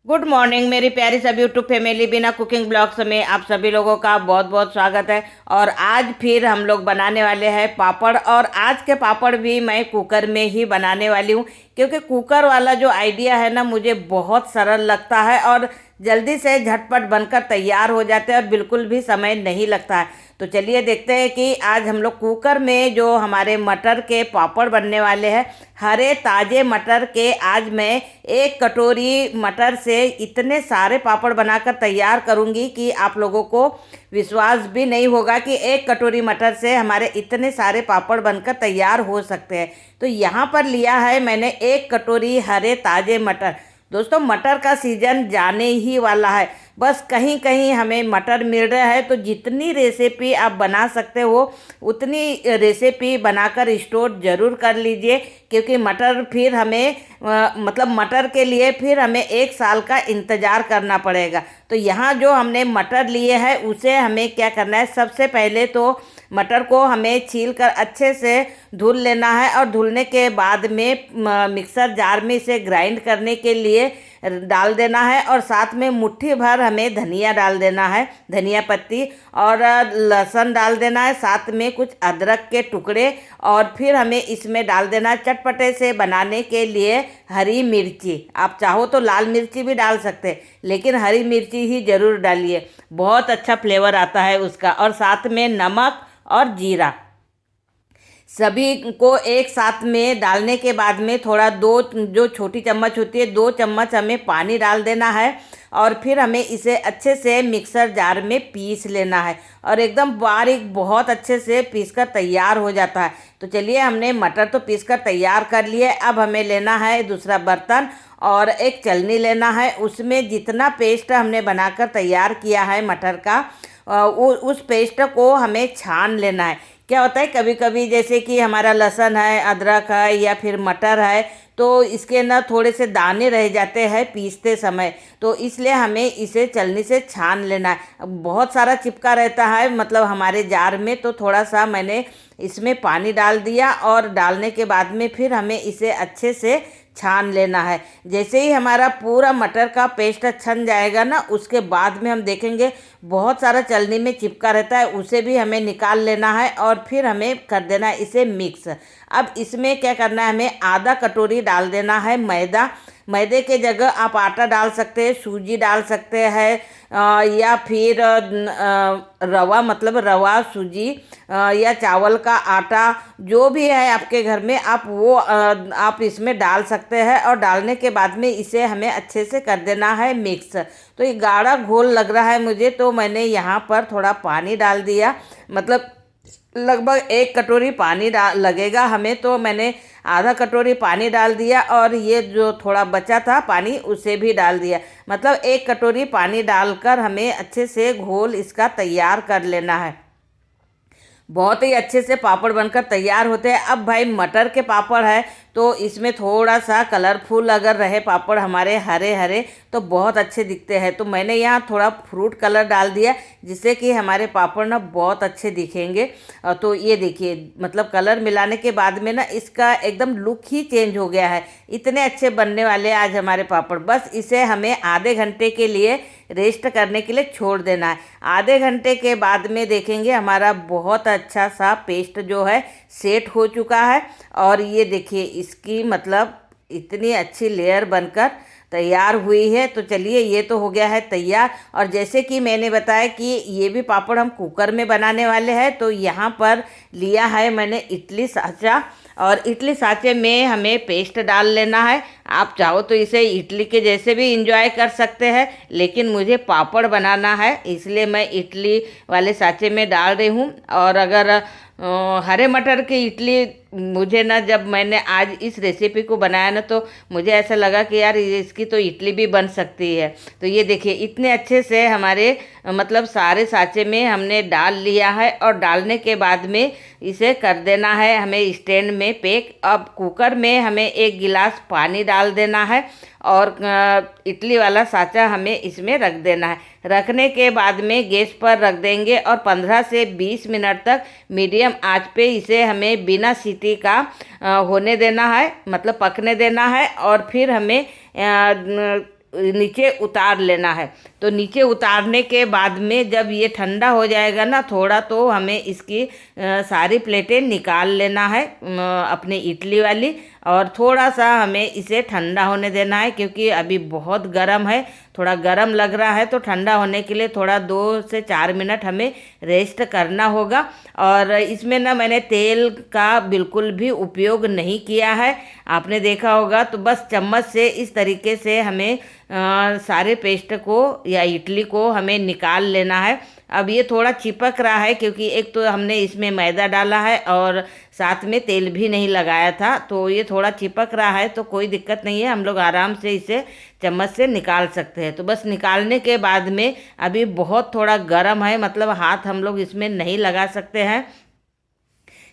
Good morning मेरी प्यारी सब यूट्यूब फैमिली। बिना कुकिंग ब्लॉग्स में आप सभी लोगों का बहुत बहुत स्वागत है। और आज फिर हम लोग बनाने वाले हैं पापड़। और आज के पापड़ भी मैं कुकर में ही बनाने वाली हूँ, क्योंकि कुकर वाला जो आइडिया है ना, मुझे बहुत सरल लगता है और जल्दी से झटपट बनकर तैयार हो जाते हैं और बिल्कुल भी समय नहीं लगता है। तो चलिए देखते हैं कि आज हम लोग कुकर में जो हमारे मटर के पापड़ बनने वाले हैं, हरे ताज़े मटर के। आज मैं एक कटोरी मटर से इतने सारे पापड़ बनाकर तैयार करूंगी कि आप लोगों को विश्वास भी नहीं होगा कि एक कटोरी मटर से हमारे इतने सारे पापड़ बनकर तैयार हो सकते हैं। तो यहाँ पर लिया है मैंने एक कटोरी हरे ताज़े मटर। दोस्तों, मटर का सीजन जाने ही वाला है। बस कहीं कहीं हमें मटर मिल रहा है, तो जितनी रेसिपी आप बना सकते हो उतनी रेसिपी बनाकर स्टोर ज़रूर कर लीजिए, क्योंकि मटर फिर हमें मतलब मटर के लिए फिर हमें एक साल का इंतज़ार करना पड़ेगा। तो यहाँ जो हमने मटर लिए हैं उसे हमें क्या करना है, सबसे पहले तो मटर को हमें छील कर अच्छे से धुल लेना है। और धुलने के बाद में मिक्सर जार में इसे ग्राइंड करने के लिए डाल देना है। और साथ में मुट्ठी भर हमें धनिया डाल देना है, धनिया पत्ती, और लहसुन डाल देना है, साथ में कुछ अदरक के टुकड़े। और फिर हमें इसमें डाल देना है चटपटे से बनाने के लिए हरी मिर्ची। आप चाहो तो लाल मिर्ची भी डाल सकते हैं, लेकिन हरी मिर्ची ही ज़रूर डालिए, बहुत अच्छा फ्लेवर आता है उसका। और साथ में नमक और जीरा, सभी को एक साथ में डालने के बाद में थोड़ा दो जो छोटी चम्मच होती है 2 चम्मच हमें पानी डाल देना है। और फिर हमें इसे अच्छे से मिक्सर जार में पीस लेना है, और एकदम बारीक बहुत अच्छे से पीस कर तैयार हो जाता है। तो चलिए, हमने मटर तो पीस कर तैयार कर लिए। अब हमें लेना है दूसरा बर्तन और एक छलनी लेना है। उसमें जितना पेस्ट हमने बनाकर तैयार किया है मटर का, उस पेस्ट को हमें छान लेना है। क्या होता है, कभी कभी जैसे कि हमारा लहसुन है, अदरक है या फिर मटर है, तो इसके ना थोड़े से दाने रह जाते हैं पीसते समय, तो इसलिए हमें इसे छलनी से छान लेना है। अब बहुत सारा चिपका रहता है मतलब हमारे जार में, तो थोड़ा सा मैंने इसमें पानी डाल दिया। और डालने के बाद में फिर हमें इसे अच्छे से छान लेना है। जैसे ही हमारा पूरा मटर का पेस्ट छन जाएगा ना, उसके बाद में हम देखेंगे बहुत सारा चलनी में चिपका रहता है, उसे भी हमें निकाल लेना है। और फिर हमें कर देना है इसे मिक्स। अब इसमें क्या करना है, हमें आधा कटोरी डाल देना है मैदा। मैदे के जगह आप आटा डाल सकते हैं, सूजी डाल सकते हैं, या फिर रवा, मतलब रवा, सूजी, या चावल का आटा, जो भी है आपके घर में आप वो आप इसमें डाल सकते हैं। और डालने के बाद में इसे हमें अच्छे से कर देना है मिक्स। तो ये गाढ़ा घोल लग रहा है मुझे, तो मैंने यहाँ पर थोड़ा पानी डाल दिया, मतलब लगभग एक कटोरी पानी डाल लगेगा हमें, तो मैंने आधा कटोरी पानी डाल दिया। और ये जो थोड़ा बचा था पानी उसे भी डाल दिया, मतलब एक कटोरी पानी डालकर हमें अच्छे से घोल इसका तैयार कर लेना है। बहुत ही अच्छे से पापड़ बनकर तैयार होते हैं। अब भाई मटर के पापड़ है, तो इसमें थोड़ा सा कलरफुल अगर रहे पापड़ हमारे हरे हरे, तो बहुत अच्छे दिखते हैं। तो मैंने यहाँ थोड़ा फ्रूट कलर डाल दिया, जिससे कि हमारे पापड़ ना बहुत अच्छे दिखेंगे। तो ये देखिए, मतलब कलर मिलाने के बाद में ना इसका एकदम लुक ही चेंज हो गया है। इतने अच्छे बनने वाले आज हमारे पापड़। बस इसे हमें आधे घंटे के लिए रेस्ट करने के लिए छोड़ देना है। आधे घंटे के बाद में देखेंगे हमारा बहुत अच्छा सा पेस्ट जो है सेट हो चुका है। और ये देखिए, इसकी मतलब इतनी अच्छी लेयर बनकर तैयार हुई है। तो चलिए, ये तो हो गया है तैयार। और जैसे कि मैंने बताया कि ये भी पापड़ हम कुकर में बनाने वाले हैं, तो यहाँ पर लिया है मैंने इडली साँचा। और इडली साँचे में हमें पेस्ट डाल लेना है। आप चाहो तो इसे इडली के जैसे भी इंजॉय कर सकते हैं, लेकिन मुझे पापड़ बनाना है, इसलिए मैं इडली वाले साँचे में डाल रही हूँ। और अगर हरे मटर की इडली, मुझे ना जब मैंने आज इस रेसिपी को बनाया ना, तो मुझे ऐसा लगा कि यार इसकी तो इडली भी बन सकती है। तो ये देखिए, इतने अच्छे से हमारे मतलब सारे साँचे में हमने डाल लिया है। और डालने के बाद में इसे कर देना है हमें स्टैंड में पैक। अब कुकर में हमें 1 गिलास पानी डाल देना है, और इडली वाला साँचा हमें इसमें रख देना है। रखने के बाद में गैस पर रख देंगे, और 15 से 20 मिनट तक मीडियम आंच पे इसे हमें बिना सीटी का होने देना है, मतलब पकने देना है। और फिर हमें नीचे उतार लेना है। तो नीचे उतारने के बाद में जब ये ठंडा हो जाएगा ना थोड़ा, तो हमें इसकी सारी प्लेटें निकाल लेना है अपनी इडली वाली, और थोड़ा सा हमें इसे ठंडा होने देना है क्योंकि अभी बहुत गर्म है, थोड़ा गर्म लग रहा है। तो ठंडा होने के लिए थोड़ा 2 से 4 मिनट हमें रेस्ट करना होगा। और इसमें ना मैंने तेल का बिल्कुल भी उपयोग नहीं किया है, आपने देखा होगा। तो बस चम्मच से इस तरीके से हमें सारे पेस्ट को या इडली को हमें निकाल लेना है। अब ये थोड़ा चिपक रहा है क्योंकि एक तो हमने इसमें मैदा डाला है और साथ में तेल भी नहीं लगाया था, तो ये थोड़ा चिपक रहा है। तो कोई दिक्कत नहीं है, हम लोग आराम से इसे चम्मच से निकाल सकते हैं। तो बस निकालने के बाद में अभी बहुत थोड़ा गर्म है, मतलब हाथ हम लोग इसमें नहीं लगा सकते हैं,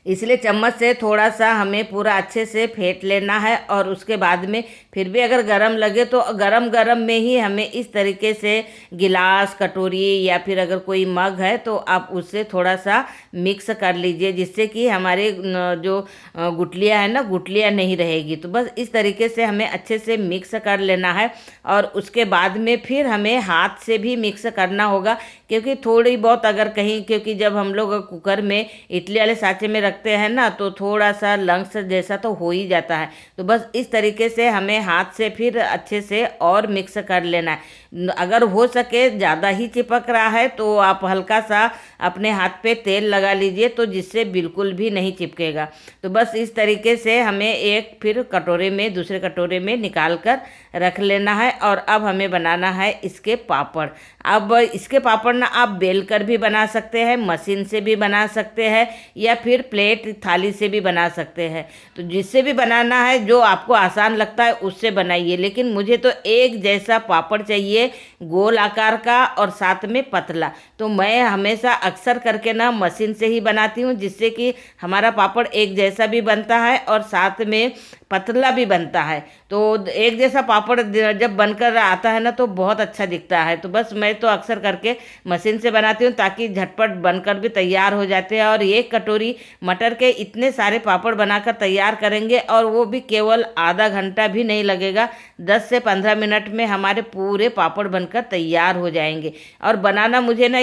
इसलिए चम्मच से थोड़ा सा हमें पूरा अच्छे से फेंट लेना है। और उसके बाद में फिर भी अगर गरम लगे तो गरम गरम में ही हमें इस तरीके से गिलास, कटोरी या फिर अगर कोई मग है तो आप उससे थोड़ा सा मिक्स कर लीजिए, जिससे कि हमारे जो गुठलियाँ है ना, गुठलियाँ नहीं रहेगी। तो बस इस तरीके से हमें अच्छे से मिक्स कर लेना है। और उसके बाद में फिर हमें हाथ से भी मिक्स करना होगा, क्योंकि थोड़ी बहुत अगर कहीं, क्योंकि जब हम लोग कुकर में इडली वाले सांचे में रखते हैं ना तो थोड़ा सा लंग्स जैसा तो हो ही जाता है। तो बस इस तरीके से हमें हाथ से फिर अच्छे से और मिक्स कर लेना है। अगर हो सके ज़्यादा ही चिपक रहा है तो आप हल्का सा अपने हाथ पे तेल लगा लीजिए, तो जिससे बिल्कुल भी नहीं चिपकेगा। तो बस इस तरीके से हमें एक फिर कटोरे में, दूसरे कटोरे में निकाल कर रख लेना है। और अब हमें बनाना है इसके पापड़। अब इसके पापड़ ना आप बेल कर भी बना सकते हैं, मशीन से भी बना सकते हैं, या फिर प्लेट थाली से भी बना सकते हैं। तो जिससे भी बनाना है, जो आपको आसान लगता है उससे बनाइए, लेकिन मुझे तो एक जैसा पापड़ चाहिए, गोल आकार का और साथ में पतला। तो मैं हमेशा अक्सर करके ना मशीन से ही बनाती हूँ, जिससे कि हमारा पापड़ एक जैसा भी बनता है और साथ में पतला भी बनता है। तो एक जैसा पापड़ जब बनकर आता है ना तो बहुत अच्छा दिखता है। तो बस मैं तो अक्सर करके मशीन से बनाती हूँ, ताकि झटपट बनकर भी तैयार हो जाते हैं। और एक कटोरी मटर के इतने सारे पापड़ बनाकर तैयार करेंगे, और वो भी केवल आधा घंटा भी नहीं लगेगा, 10 से 15 मिनट में हमारे पूरे पापड़ बनकर तैयार हो जाएंगे। और बनाना मुझे ना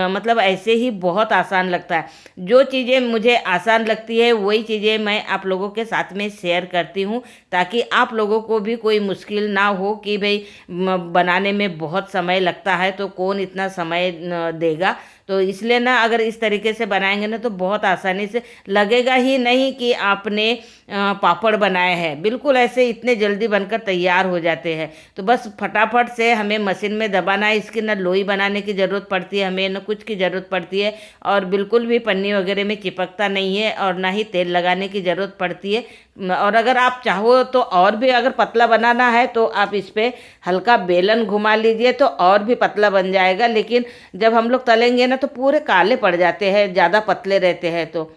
मतलब ऐसे ही बहुत आसान लगता है। जो चीज़ें मुझे आसान लगती है वही चीज़ें मैं आप लोगों के साथ में शेयर करती हूँ, ताकि आप लोगों को भी कोई मुश्किल ना हो कि भाई बनाने में बहुत समय लगता है तो कौन इतना समय देगा। तो इसलिए ना अगर इस तरीके से बनाएंगे ना तो बहुत आसानी से लगेगा ही नहीं कि आपने पापड़ बनाए हैं, बिल्कुल ऐसे इतने जल्दी बनकर तैयार हो जाते हैं। तो बस फटाफट से हमें मशीन में दबाना है, इसकी ना लोई बनाने की ज़रूरत पड़ती है हमें, ना कुछ की ज़रूरत पड़ती है, और बिल्कुल भी पन्नी वगैरह में चिपकता नहीं है, और ना ही तेल लगाने की ज़रूरत पड़ती है। और अगर आप चाहो तो और भी अगर पतला बनाना है तो आप इस पर हल्का बेलन घुमा लीजिए तो और भी पतला बन जाएगा। लेकिन जब हम लोग तलेंगे ना तो पूरे काले पड़ जाते हैं, ज़्यादा पतले रहते हैं, तो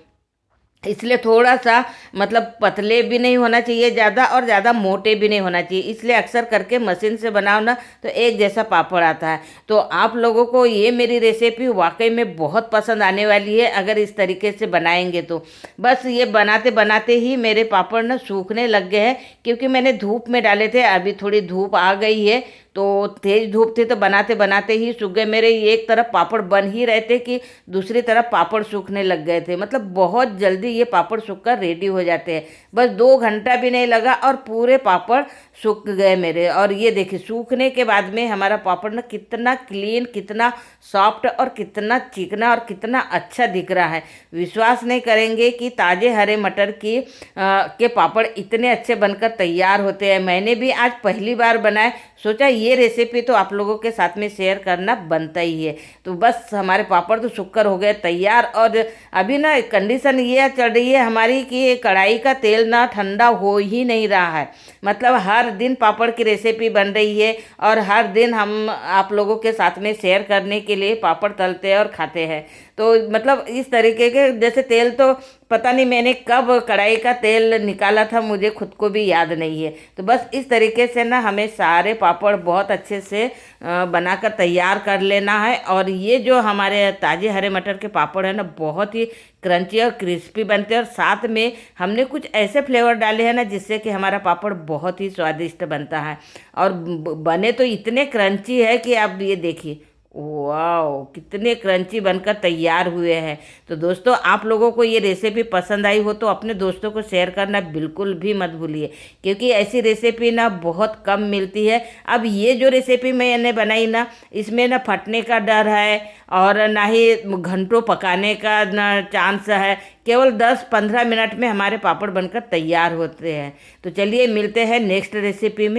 इसलिए थोड़ा सा मतलब पतले भी नहीं होना चाहिए ज़्यादा, और ज़्यादा मोटे भी नहीं होना चाहिए। इसलिए अक्सर करके मशीन से बनाओ ना तो एक जैसा पापड़ आता है। तो आप लोगों को ये मेरी रेसिपी वाकई में बहुत पसंद आने वाली है अगर इस तरीके से बनाएंगे तो। बस ये बनाते बनाते ही मेरे पापड़ ना सूखने लग गए हैं, क्योंकि मैंने धूप में डाले थे, अभी थोड़ी धूप आ गई है तो तेज़ धूप थी, तो बनाते बनाते ही सूख गए मेरे। एक तरफ पापड़ बन ही रहे थे कि दूसरी तरफ पापड़ सूखने लग गए थे, मतलब बहुत जल्दी ये पापड़ सूखकर रेडी हो जाते हैं। बस 2 घंटा भी नहीं लगा और पूरे पापड़ सूख गए मेरे। और ये देखिए सूखने के बाद में हमारा पापड़ ना कितना क्लीन, कितना सॉफ्ट और कितना चिकना और कितना अच्छा दिख रहा है। विश्वास नहीं करेंगे कि ताज़े हरे मटर के पापड़ इतने अच्छे बनकर तैयार होते हैं। मैंने भी आज पहली बार बनाए, सोचा ये रेसिपी तो आप लोगों के साथ में शेयर करना बनता ही है। तो बस हमारे पापड़ तो सूखकर हो गए तैयार। और अभी ना कंडीशन ये चल रही है हमारी कि कढ़ाई का तेल ना ठंडा हो ही नहीं रहा है, मतलब हर दिन पापड़ की रेसिपी बन रही है, और हर दिन हम आप लोगों के साथ में शेयर करने के लिए पापड़ तलते हैं और खाते हैं। तो मतलब इस तरीके के, जैसे तेल तो पता नहीं मैंने कब कढ़ाई का तेल निकाला था, मुझे खुद को भी याद नहीं है। तो बस इस तरीके से ना हमें सारे पापड़ बहुत अच्छे से बनाकर तैयार कर लेना है। और ये जो हमारे ताजे हरे मटर के पापड़ है ना, बहुत ही क्रंची और क्रिस्पी बनते हैं। और साथ में हमने कुछ ऐसे फ्लेवर डाले हैं ना जिससे कि हमारा पापड़ बहुत ही स्वादिष्ट बनता है। और बने तो इतने क्रंची है कि आप ये देखिए, वाह कितने क्रंची बनकर तैयार हुए हैं। तो दोस्तों, आप लोगों को ये रेसिपी पसंद आई हो तो अपने दोस्तों को शेयर करना बिल्कुल भी मत भूलिए, क्योंकि ऐसी रेसिपी ना बहुत कम मिलती है। अब ये जो रेसिपी मैंने बनाई ना, इसमें ना फटने का डर है और ना ही घंटों पकाने का ना चांस है। केवल 10-15 मिनट में हमारे पापड़ बनकर तैयार होते हैं। तो चलिए मिलते हैं नेक्स्ट रेसिपी में।